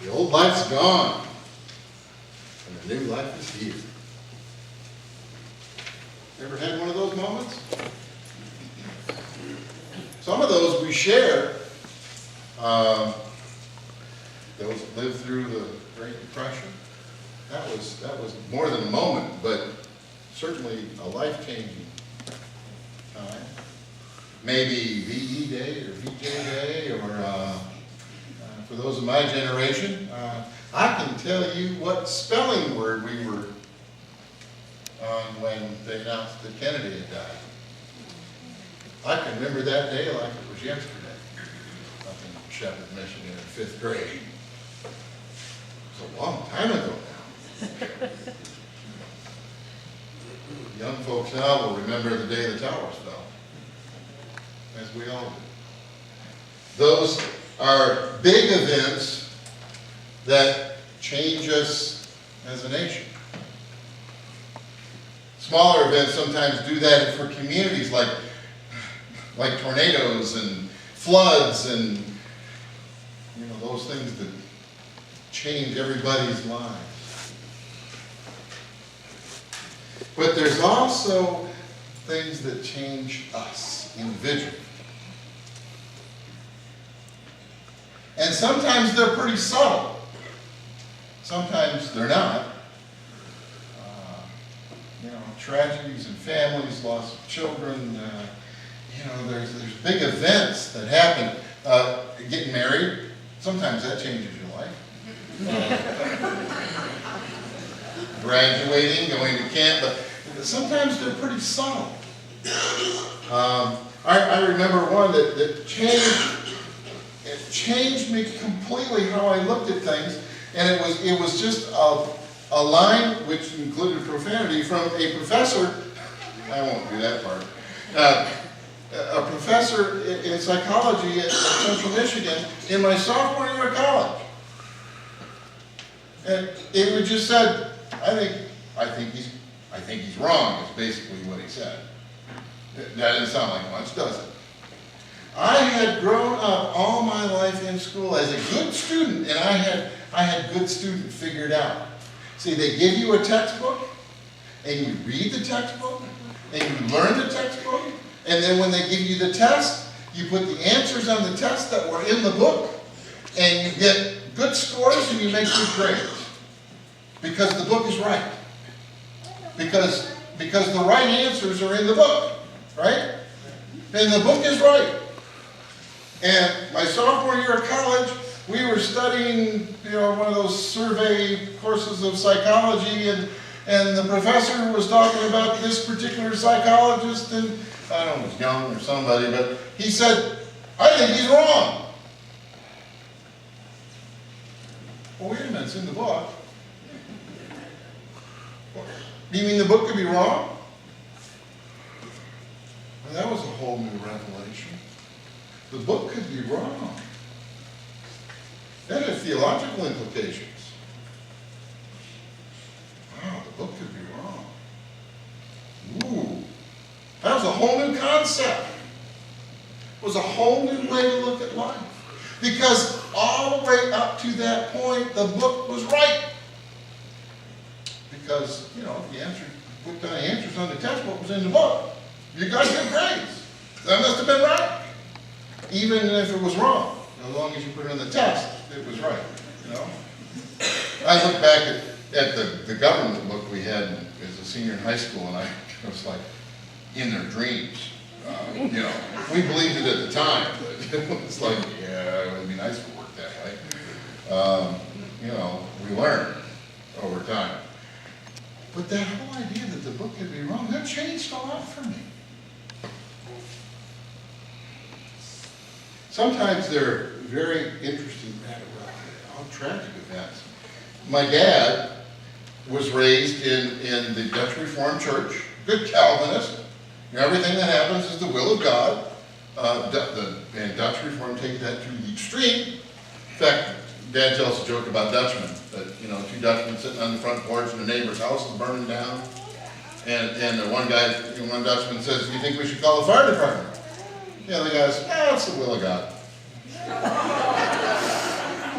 The old life's gone, and the new life is here. Ever had one of those moments? Some of those we share. Those that lived through the Great Depression. That was more than a moment, but certainly a life-changing time. Maybe VE Day or VJ Day, or for those of my generation, I can tell you what spelling word we were on when they announced that Kennedy had died. I can remember that day like it was yesterday, up in Shepherd, Michigan in 5th grade. It's a long time ago now. Young folks now will remember the day the towers fell, as we all do. Those are big events that change us as a nation. Smaller events sometimes do that for communities like tornadoes and floods and those things that change everybody's lives. But there's also things that change us individually. And sometimes they're pretty subtle. Sometimes they're not. Tragedies in families, loss of children. There's big events that happen. Getting married, sometimes that changes your life. Graduating, going to camp, but sometimes they're pretty subtle. I remember one that changed me completely how I looked at things, and it was just a line which included profanity from a professor. I won't do that part. A professor in psychology at Central Michigan in my sophomore year of college. And it was just said, I think he's wrong, is basically what he said. That didn't sound like much, does it? I had grown up all my life in school as a good student, and I had good student figured out. See, they give you a textbook, and you read the textbook, and you learn the textbook, and then when they give you the test, you put the answers on the test that were in the book, and you get good scores and you make good grades. Because the book is right. Because the right answers are in the book, right? And the book is right. And my sophomore year of college, we were studying, one of those survey courses of psychology, and the professor was talking about this particular psychologist, and I don't know if it was Young or somebody, but he said, I think he's wrong. Well, wait a minute, it's in the book. You mean the book could be wrong? Well, that was a whole new revelation. The book could be wrong. That had theological implications. Wow, the book could be wrong. Ooh, that was a whole new concept. It was a whole new way to look at life. Because all the way up to that point, the book was right. Because, if you put down answers on the textbook was in the book, you got good grades. That must have been right. Even if it was wrong, as long as you put it on the test, it was right. I look back at the government book we had as a senior in high school, and I was like, in their dreams. We believed it at the time, but it was like, yeah, it would be nice to work that way. We learn over time. But that whole idea that the book could be wrong, that changed a lot for me. Sometimes they're very interesting, tragic events. My dad was raised in the Dutch Reformed Church, good Calvinist. Everything that happens is the will of God. And Dutch Reformed take that to the extreme. In fact, Dad tells a joke about Dutchmen, that, two Dutchmen sitting on the front porch and the neighbor's house is burning down. And one Dutchman says, do you think we should call the fire department? The other guy says, it's the will of God.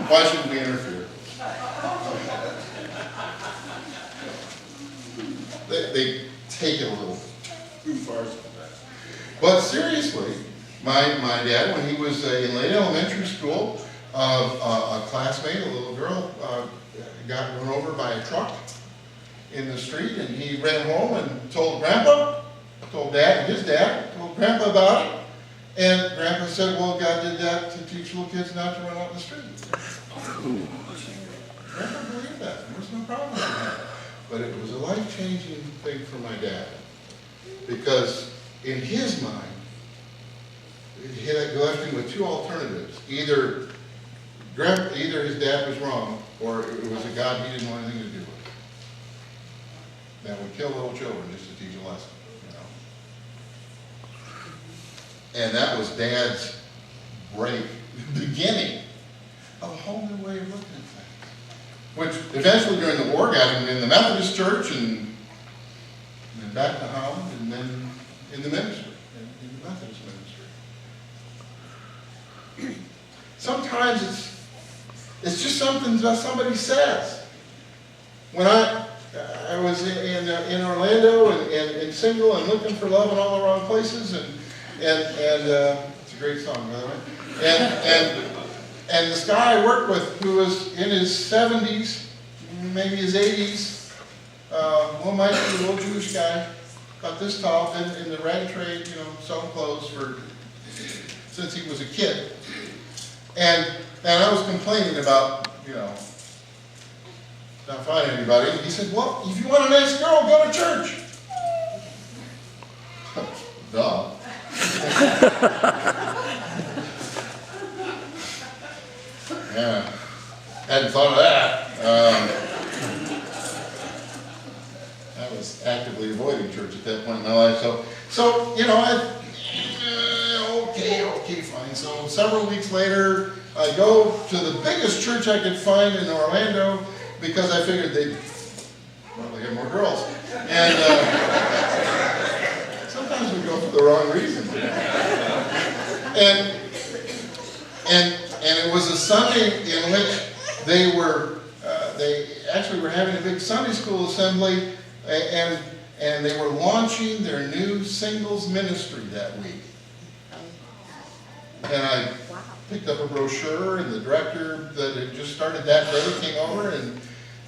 Why shouldn't we interfere? they take it a little too far sometimes. But seriously, my dad, when he was in late elementary school, a classmate, a little girl, got run over by a truck in the street, and he ran home and told Grandpa, told Dad, his dad, told Grandpa about it. And Grandpa said, well, God did that to teach little kids not to run out in the street. Grandpa believed that. There was no problem with that. But it was a life-changing thing for my dad. Because in his mind, he left him with two alternatives. Either his dad was wrong, or it was a God he didn't want anything to do with. That would kill little children just to teach a lesson, you know. And that was Dad's beginning of a whole new way of looking at things. Which eventually during the war got him in the Methodist church and then back to Holland and then in the ministry, in the Methodist ministry. Sometimes it's just something that somebody says. When I was in Orlando and single and looking for love in all the wrong places, and it's a great song, by the way. And this guy I worked with, who was in his 70s, maybe his 80s, might be a little Jewish guy, about this tall, been in the rag trade, selling clothes since he was a kid. And I was complaining about, not finding anybody. And he said, well, if you want a nice girl, go to church. Duh. Yeah, hadn't thought of that. I was actively avoiding church at that point in my life. So okay, fine. So several weeks later, I go to the biggest church I could find in Orlando because I figured they'd probably have more girls. And sometimes we go for the wrong reasons. And it was a Sunday in which they actually were having a big Sunday school assembly, and they were launching their new singles ministry that week. And I picked up a brochure, and the director that had just started that day came over and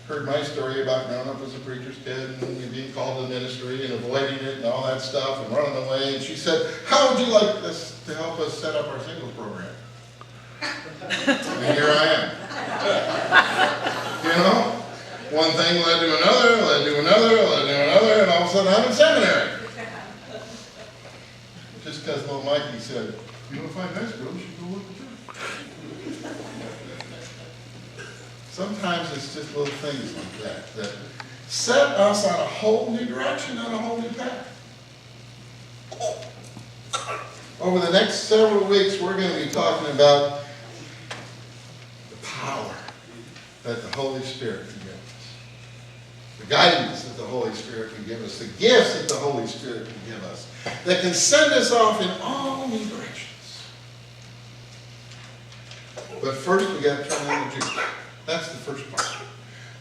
heard my story about growing up as a preacher's kid and being called to ministry and avoiding it and all that stuff and running away. And she said, how would you like this to help us set up our singles program? And here I am. One thing led to another, led to another, and all of a sudden I'm in seminary. Just because little Mikey said, you want to find nice girls, you should go look at church. Sometimes it's just little things like that set us on a whole new direction, on a whole new path. Over the next several weeks, we're going to be talking about the power that the Holy Spirit can give us, the guidance that the Holy Spirit can give us, the gifts that the Holy Spirit can give us, that can send us off in all new directions. But first, we got to turn on the juice. That's the first part.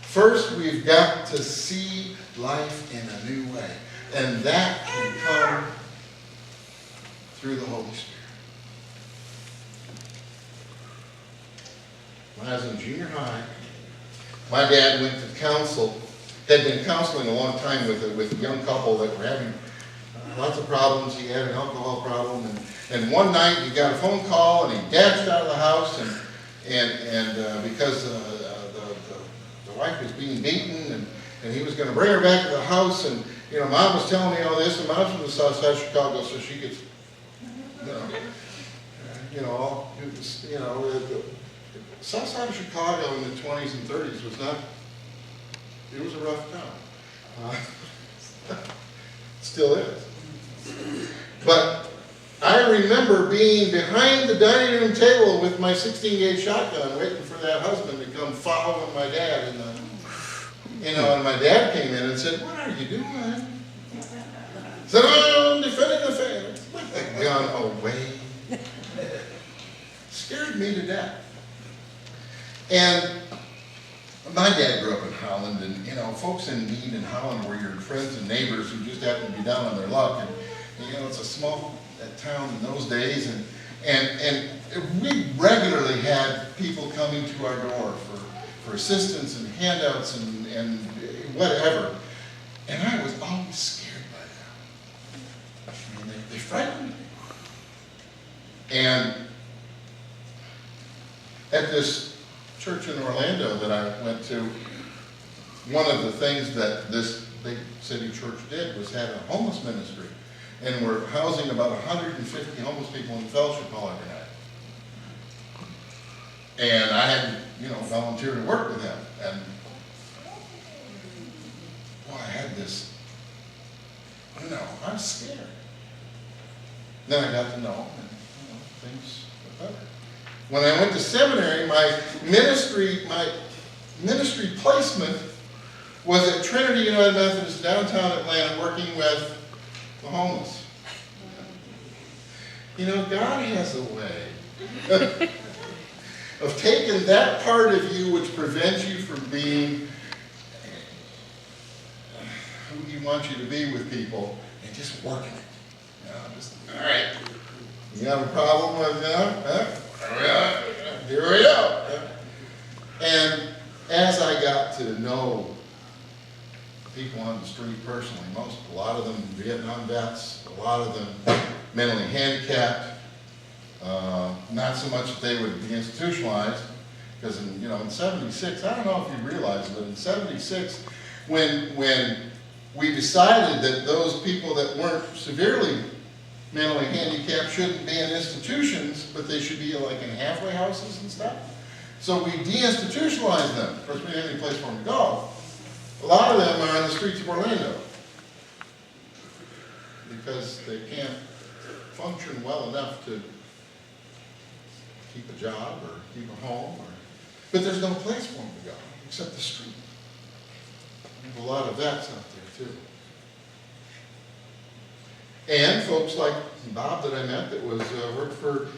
First, we've got to see life in a new way, and that can come through the Holy Spirit. When I was in junior high, my dad went to counsel, had been counseling a long time with a young couple that were having lots of problems. He had an alcohol problem, and one night he got a phone call, and he dashed out of the house, and because the wife was being beaten, and he was going to bring her back to the house, and Mom was telling me all this, and Mom's from the south side of Chicago, so she gets, the south side of Chicago in the 20s and 30s was not, it was a rough town. Still is. But I remember being behind the dining room table with my 16-gauge shotgun, waiting for that husband to come following my dad. And my dad came in and said, "What are you doing?" I said, "I'm defending the family." Put the gun away. Scared me to death. And my dad grew up in Holland, and folks in need in Holland were your friends and neighbors who just happened to be down on their luck. And it's a small town in those days, and we regularly had people coming to our door for assistance and handouts and whatever. And I was always scared by them. I mean, they frightened me. And at this church in Orlando that I went to, one of the things that this big city church did was had a homeless ministry. And we're housing about 150 homeless people in the fellowship hall every night. And I had, volunteered to work with them. And boy, I had this, I was scared. Then I got to know, and things were better. When I went to seminary, my ministry placement was at Trinity United Methodist, downtown Atlanta, working with the homeless. God has a way of taking that part of you which prevents you from being who He wants you to be with people and just working it. All right. You have a problem with here we go. And as I got to know people on the street personally, a lot of them Vietnam vets, a lot of them mentally handicapped, not so much that they would be institutionalized, because in 76, I don't know if you realize, but in 76, when we decided that those people that weren't severely mentally handicapped shouldn't be in institutions, but they should be like in halfway houses and stuff. So we deinstitutionalized them. Of course, we didn't have any place for them to go. A lot of them are on the streets of Orlando because they can't function well enough to keep a job or keep a home. But there's no place for them to go except the street. There's a lot of vets out there too. And folks like Bob that I met that was worked for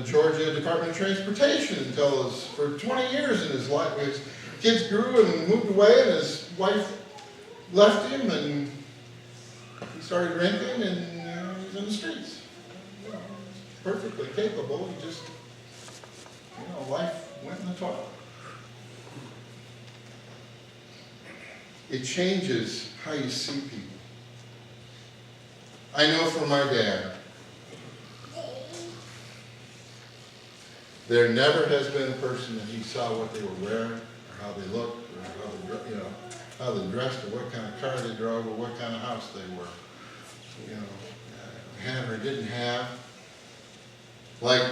Georgia Department of Transportation until for 20 years in his life. His kids grew and moved away, and his wife left him, and he started drinking, and he was in the streets. Perfectly capable. He just, life went in the toilet. It changes how you see people. I know from my dad, there never has been a person that he saw what they were wearing, or how they looked, or how they dressed, or what kind of car they drove, or what kind of house they were, had or didn't have. Like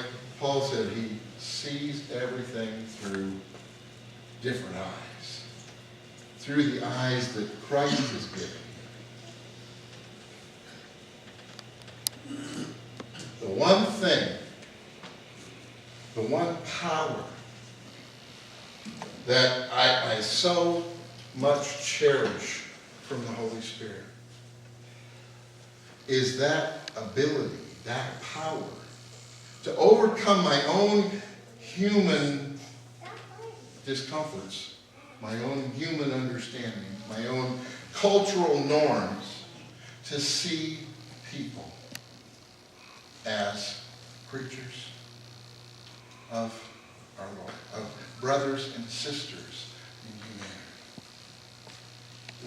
Paul said, he sees everything through different eyes, through the eyes that Christ has given. The one thing, the one power that I so much cherish from the Holy Spirit is that ability, that power to overcome my own human discomforts, my own human understanding, my own cultural norms, to see people as creatures of our Lord, of brothers and sisters in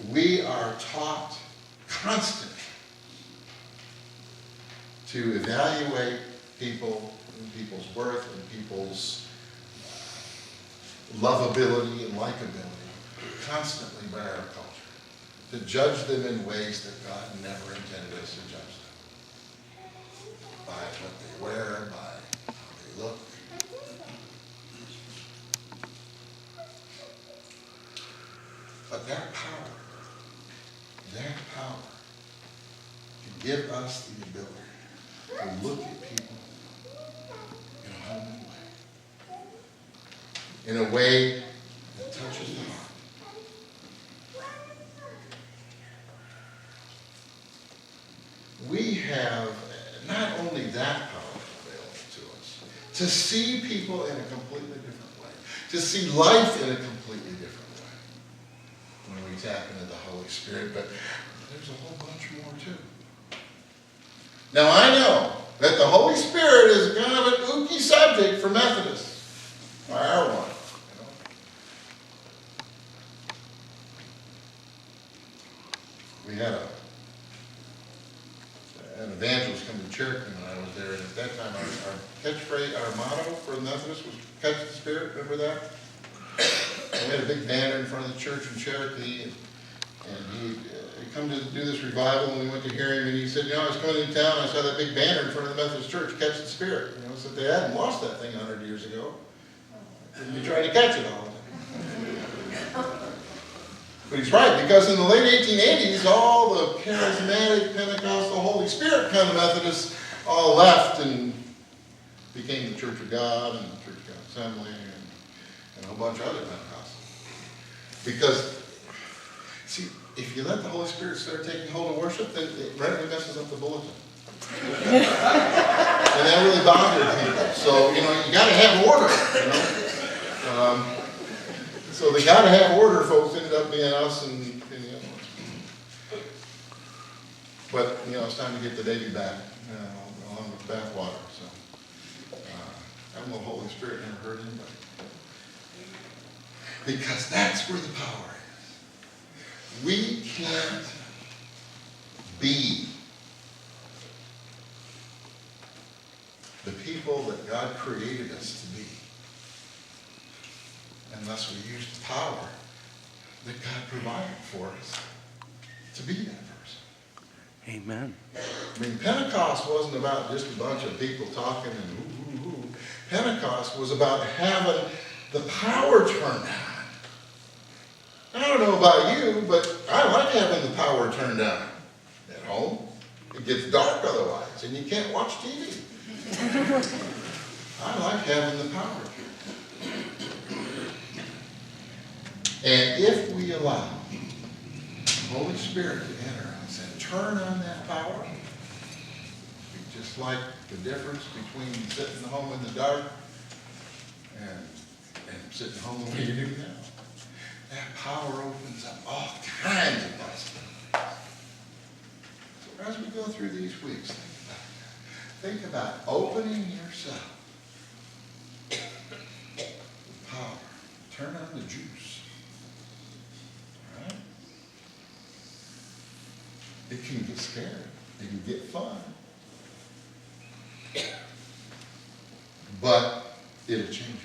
humanity. We are taught constantly to evaluate people and people's worth and people's lovability and likability constantly by our culture, to judge them in ways that God never intended us to judge them. By what they wear, by how they look. But that power can give us the ability to look at people in a whole new way. In a way that touches the heart. We have not only that power available to us, to see people in a completely different way, to see life in a completely different way. when we tap into the Holy Spirit, but there's a whole bunch more too. Now I know that the Holy Spirit is kind of an ooky subject for Methodists, or our one. We had an evangelist come to Cherokee when I was there, and at that time our catchphrase, our motto for the Methodists was "Catch the Spirit." Remember that? And we had a big banner in front of the church in Cherokee, and he come to do this revival, and we went to hear him, and he said, I was coming into town, I saw that big banner in front of the Methodist church, "Catch the Spirit." So they hadn't lost that thing 100 years ago. And you tried to catch it all the time. But he's right, because in the late 1880s, all the charismatic, Pentecostal, Holy Spirit kind of Methodists all left and became the Church of God and the Church of God Assembly and a whole bunch of other Pentecostals. Because, see, if you let the Holy Spirit start taking hold of worship, then it readily messes up the bulletin. And that really bothered people. So, you got to have order, So they got to have order, folks. Ended up being us and But, it's time to get the baby back, along with the bathwater. So, having the Holy Spirit never hurt anybody. Because that's where the power is. We can't be the people that God created us to be unless we use the power that God provided for us to be that person. Amen. I mean, Pentecost wasn't about just a bunch of people talking and ooh. Pentecost was about having the power turned on. I don't know about you, but I like having the power turned on at home. It gets dark otherwise, and you can't watch TV. I like having the power. And if we allow the Holy Spirit to enter us and turn on that power, just like the difference between sitting home in the dark and sitting home the way you do now, that power opens up all kinds of possibilities. So as we go through these weeks, think about opening yourself. Power. Turn on the juice. All right? It can get scary. It can get fun. But it'll change